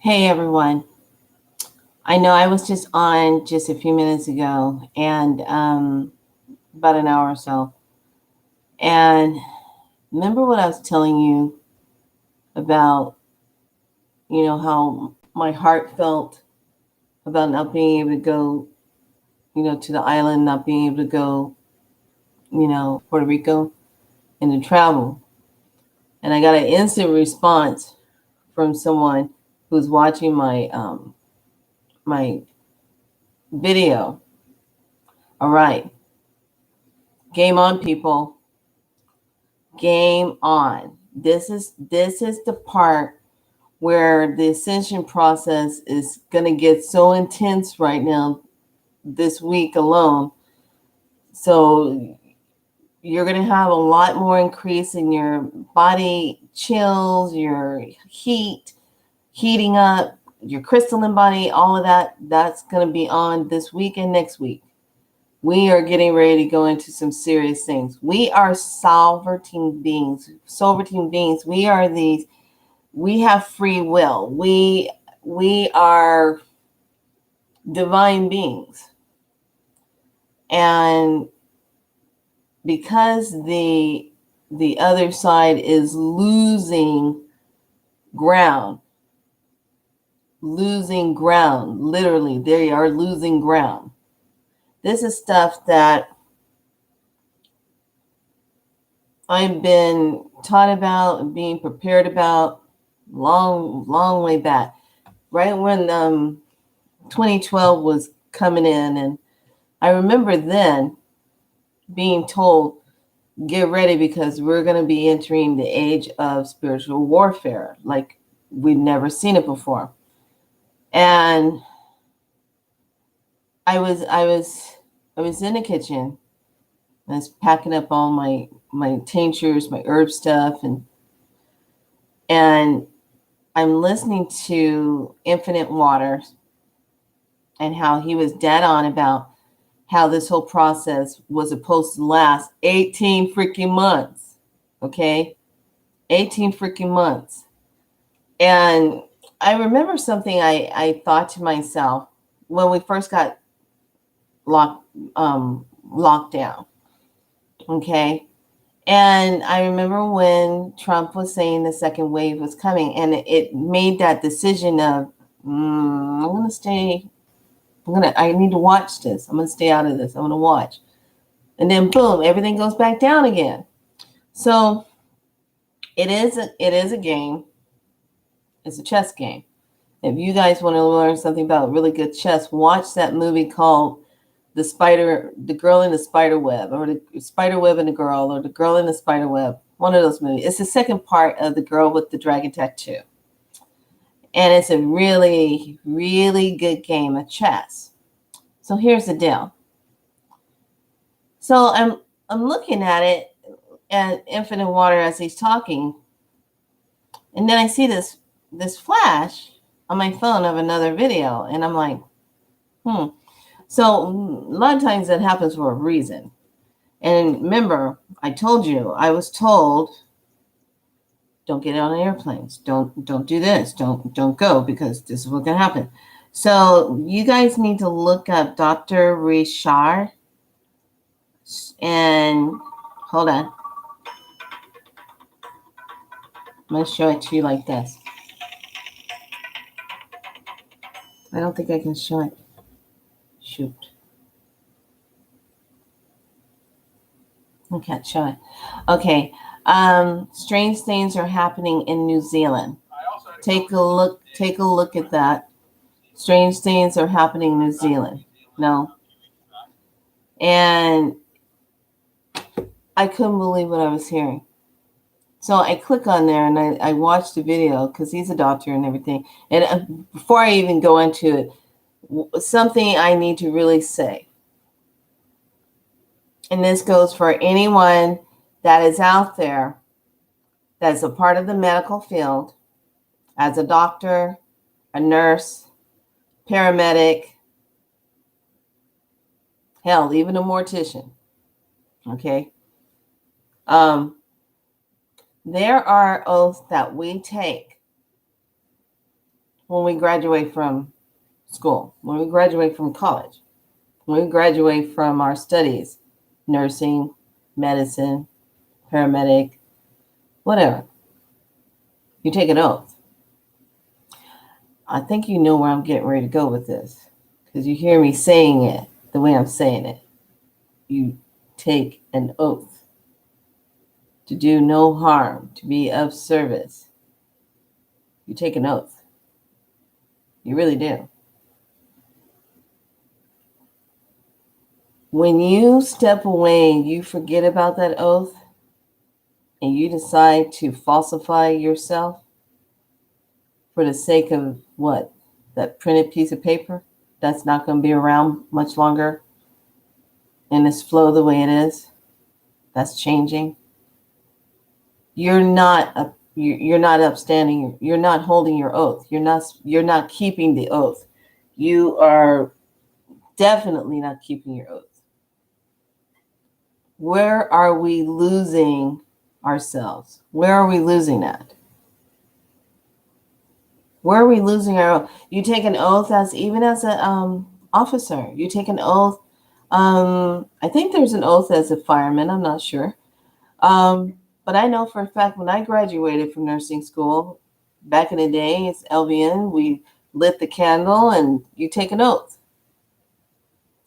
Hey everyone. I know I was just on just a few minutes ago and about an hour or so. And remember what I was telling you about, how my heart felt about not being able to go, to the island, not being able to go, Puerto Rico and to travel. And I got an instant response from someone who's watching my video. All right. Game on, people. Game on. This is the part where the ascension process is going to get so intense right now this week alone. So you're going to have a lot more increase in your body chills, your heating up, your crystalline body, all of that. That's going to be on this week and next week. We are getting ready to go into some serious things. We are sovereign beings. We have free will. We are divine beings. And because the other side is losing ground, literally, they are losing ground. This is stuff that I've been taught about and being prepared about long way back. Right when 2012 was coming in, and I remember then being told, get ready because we're going to be entering the age of spiritual warfare like we've never seen it before. And I was in the kitchen. I was packing up all my tinctures, my herb stuff, and I'm listening to Infinite Waters and how he was dead on about how this whole process was supposed to last 18 freaking months. Okay? 18 freaking months. And I remember something I thought to myself when we first got locked down. Okay. And I remember when Trump was saying the second wave was coming, and it made that decision of, I need to watch this. I'm going to stay out of this. I'm going to watch. And then boom, everything goes back down again. So it is a game. It's a chess game. If you guys want to learn something about really good chess, watch that movie called The Girl in the Spider Web, or The Spider Web and the Girl, or The Girl in the Spider Web. One of those movies. It's the second part of The Girl with the Dragon Tattoo. And it's a really, really good game of chess. So here's the deal. So I'm looking at it at Infinite Water as he's talking, and then I see this flash on my phone of another video, and I'm like, So a lot of times that happens for a reason. And remember, I told you, I was told, don't get on airplanes, don't do this, don't go, because this is what's gonna happen. So you guys need to look up Dr. Richard, and hold on. I'm gonna show it to you like this. I don't think I can show it. Shoot. I can't show it. Okay. Strange things are happening in New Zealand. Take a look at that. Strange things are happening in New Zealand. No. And I couldn't believe what I was hearing. So I click on there and I watched the video because he's a doctor and everything. And before I even go into it, something I need to really say. And this goes for anyone that is out there that is a part of the medical field, as a doctor, a nurse, paramedic, hell, even a mortician. Okay. There are oaths that we take when we graduate from school, when we graduate from college, when we graduate from our studies, nursing, medicine, paramedic, whatever, you take an oath. I think you know where I'm getting ready to go with this because you hear me saying it the way I'm saying it. You take an oath to do no harm, to be of service. You take an oath. You really do. When you step away and you forget about that oath and you decide to falsify yourself for the sake of what? That printed piece of paper that's not going to be around much longer in this flow the way it is, that's changing. You're not upstanding. You're not holding your oath. You're not keeping the oath. You are definitely not keeping your oath. Where are we losing ourselves? Where are we losing that? Where are we losing our oath? You take an oath even as an officer. You take an oath. I think there's an oath as a fireman. I'm not sure. But I know for a fact when I graduated from nursing school, back in the day, it's LVN, we lit the candle and you take an oath.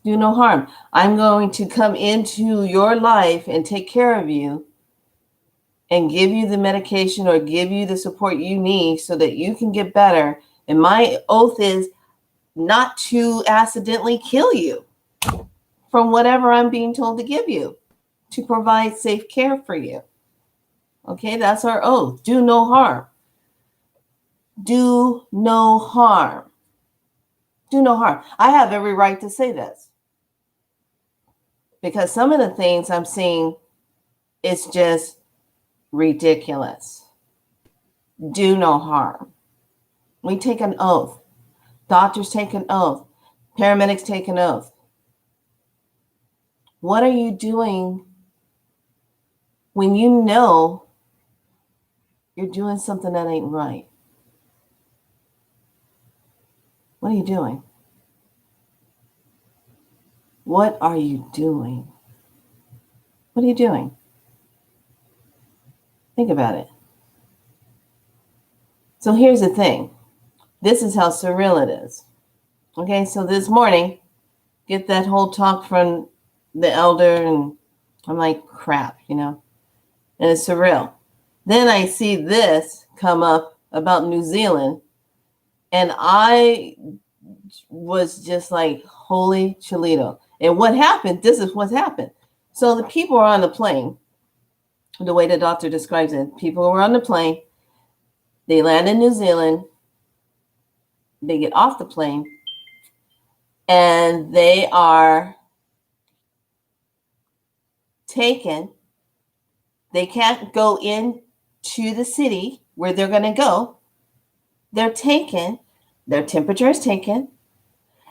Do no harm. I'm going to come into your life and take care of you and give you the medication or give you the support you need so that you can get better. And my oath is not to accidentally kill you from whatever I'm being told to give you, to provide safe care for you. Okay, that's our oath. Do no harm. Do no harm. Do no harm. I have every right to say this because some of the things I'm seeing is just ridiculous. Do no harm. We take an oath. Doctors take an oath. Paramedics take an oath. What are you doing when you know you're doing something that ain't right? What are you doing? What are you doing? What are you doing? Think about it. So here's the thing. This is how surreal it is. Okay, so this morning, get that whole talk from the elder, and I'm like, crap, and it's surreal. Then I see this come up about New Zealand, and I was just like, holy Cholito. And what happened, this is what happened. So the people are on the plane, the way the doctor describes it, people were on the plane, they land in New Zealand, they get off the plane, and they are taken. They can't go into the city where they're going to go. They're taken. Their temperature is taken.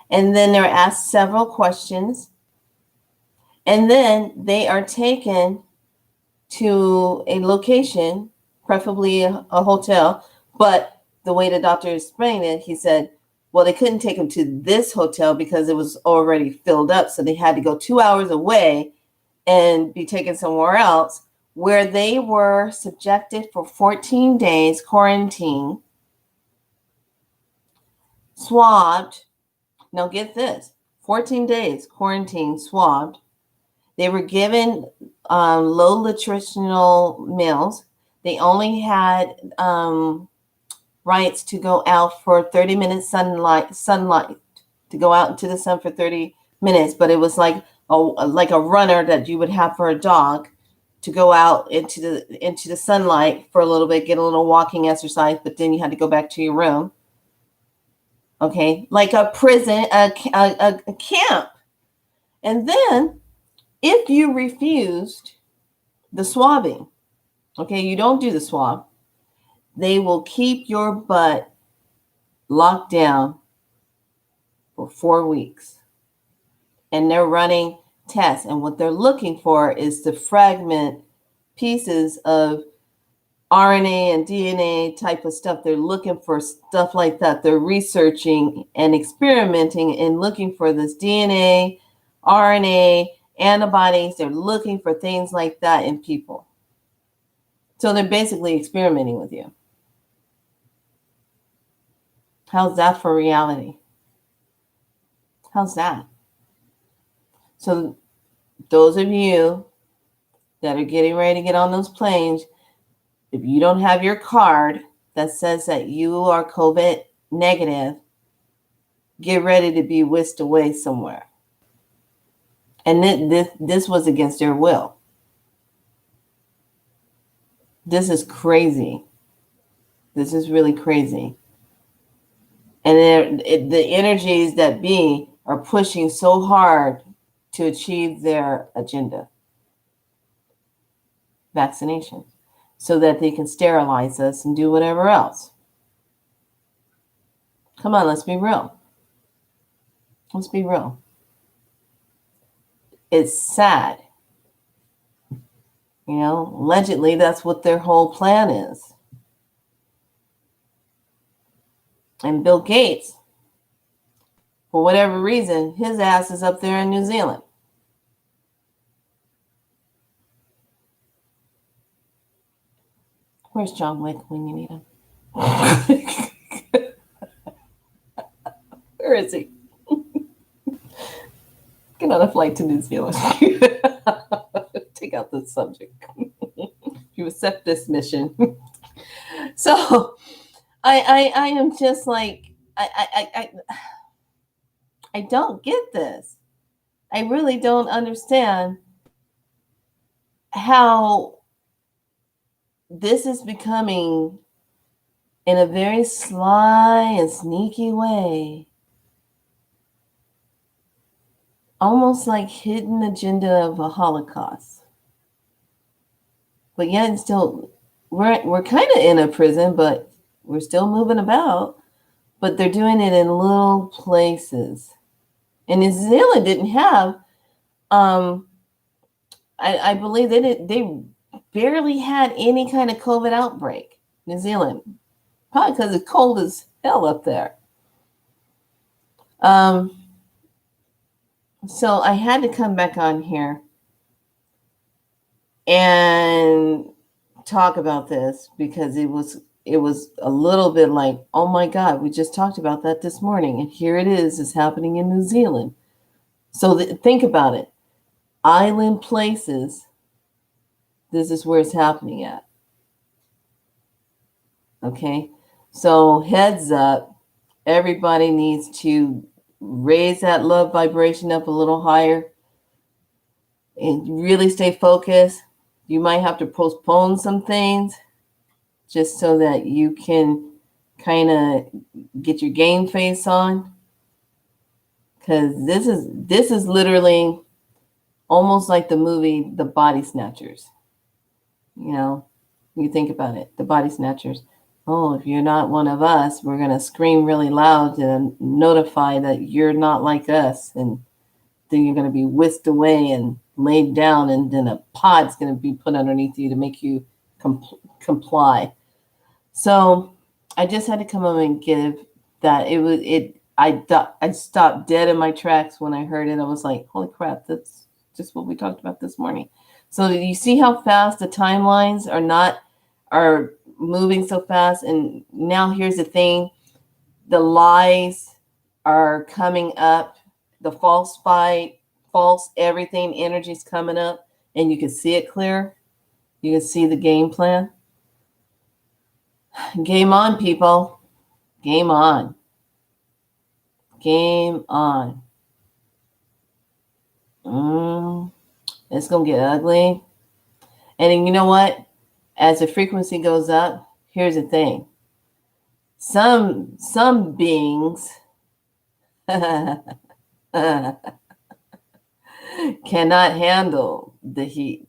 And then they're asked several questions. And then they are taken to a location, preferably a hotel. But the way the doctor explained it, he said, well, they couldn't take them to this hotel because it was already filled up. So they had to go 2 hours away and be taken somewhere else, where they were subjected for 14 days quarantine, swabbed. Now get this, 14 days quarantine, swabbed. They were given low nutritional meals. They only had rights to go out for 30 minutes sunlight, to go out into the sun for 30 minutes, but it was like a runner that you would have for a dog, to go out into the sunlight for a little bit, get a little walking exercise, but then you had to go back to your room. Okay, like a prison, a camp. And then if you refused the swabbing, okay, you don't do the swab, they will keep your butt locked down for 4 weeks. And they're running tests. And what they're looking for is to fragment pieces of RNA and DNA type of stuff. They're looking for stuff like that. They're researching and experimenting and looking for this DNA, RNA, antibodies. They're looking for things like that in people. So they're basically experimenting with you. How's that for reality? How's that? So those of you that are getting ready to get on those planes, if you don't have your card that says that you are COVID negative, get ready to be whisked away somewhere. And this was against their will. This is crazy. This is really crazy. And the energies that be are pushing so hard to achieve their agenda. Vaccination. So that they can sterilize us and do whatever else. Come on, let's be real. Let's be real. It's sad. You know, allegedly, that's what their whole plan is. And Bill Gates, for whatever reason, his ass is up there in New Zealand. Where's John Wick when you need him? Where is he? Get on a flight to New Zealand. Take out this subject. You accept this mission. So I am just like, I don't get this. I really don't understand how this is becoming, in a very sly and sneaky way, almost like hidden agenda of a Holocaust. But yet still, we're kind of in a prison, but we're still moving about. But they're doing it in little places. And New Zealand didn't have, I believe they barely had any kind of COVID outbreak. New Zealand, probably because it's cold as hell up there. So I had to come back on here and talk about this because it was a little bit like, oh my God, we just talked about that this morning, and here it is happening in New Zealand. So think about it. Island places, this is where it's happening at. Okay, so heads up, everybody needs to raise that love vibration up a little higher and really stay focused. You might have to postpone some things just so that you can kind of get your game face on, because this is literally almost like the movie The Body Snatchers. You know, you think about it, The Body Snatchers. Oh, if you're not one of us, we're going to scream really loud to notify that you're not like us. And then you're going to be whisked away and laid down, and then a pod's going to be put underneath you to make you comply. So I just had to come up and give that. I stopped dead in my tracks when I heard it. I was like, holy crap, that's just what we talked about this morning. So you see how fast the timelines are moving so fast? And now here's the thing. The lies are coming up. The false everything energy's coming up, and you can see it clear. You can see the game plan. Game on, people. Game on. Game on. It's going to get ugly. And you know what? As the frequency goes up, here's the thing. Some beings cannot handle the heat.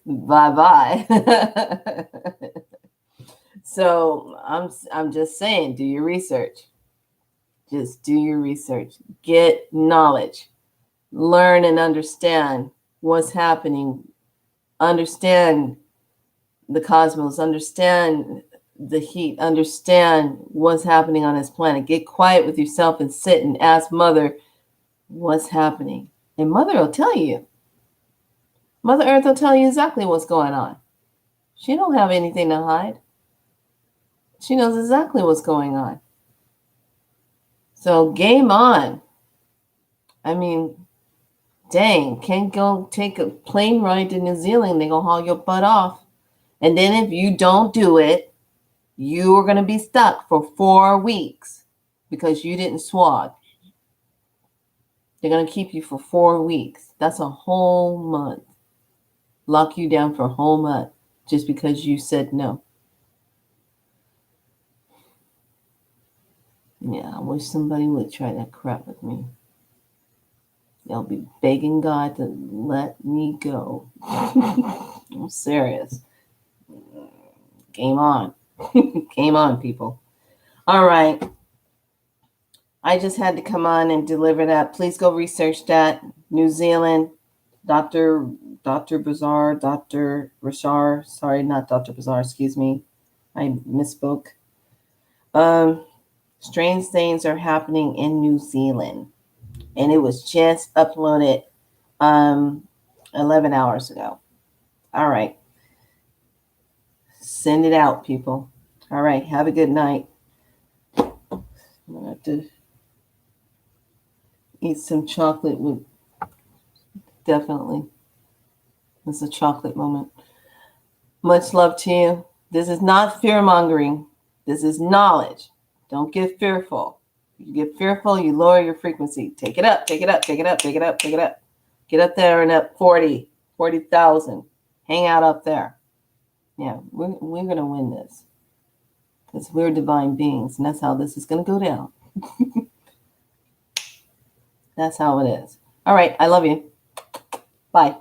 Bye-bye. So I'm just saying, do your research. Just do your research. Get knowledge. Learn and understand what's happening. Understand the cosmos, understand the heat, understand what's happening on this planet. Get quiet with yourself and sit and ask Mother what's happening. And Mother will tell you. Mother Earth will tell you exactly what's going on. She don't have anything to hide. She knows exactly what's going on. So game on. I mean, dang, can't go take a plane ride to New Zealand. They're going to haul your butt off. And then if you don't do it, you are going to be stuck for 4 weeks because you didn't swab. They're going to keep you for 4 weeks. That's a whole month. Lock you down for a whole month just because you said no. Yeah, I wish somebody would try that crap with me. They'll be begging God to let me go. I'm serious. Game on. Game on, people. All right. I just had to come on and deliver that. Please go research that. New Zealand, Dr. Bazaar, Dr. Rashar. Sorry, not Dr. Bazaar, excuse me. I misspoke. Strange things are happening in New Zealand. And it was just uploaded 11 hours ago. All right. Send it out, people. All right. Have a good night. I'm going to have to eat some chocolate with definitely. It's a chocolate moment. Much love to you. This is not fear-mongering. This is knowledge. Don't get fearful. You get fearful, you lower your frequency. Take it up, take it up, take it up, take it up, take it up. Get up there and up 40,000. Hang out up there. Yeah, we're going to win this. Because we're divine beings, and that's how this is going to go down. That's how it is. All right, I love you. Bye.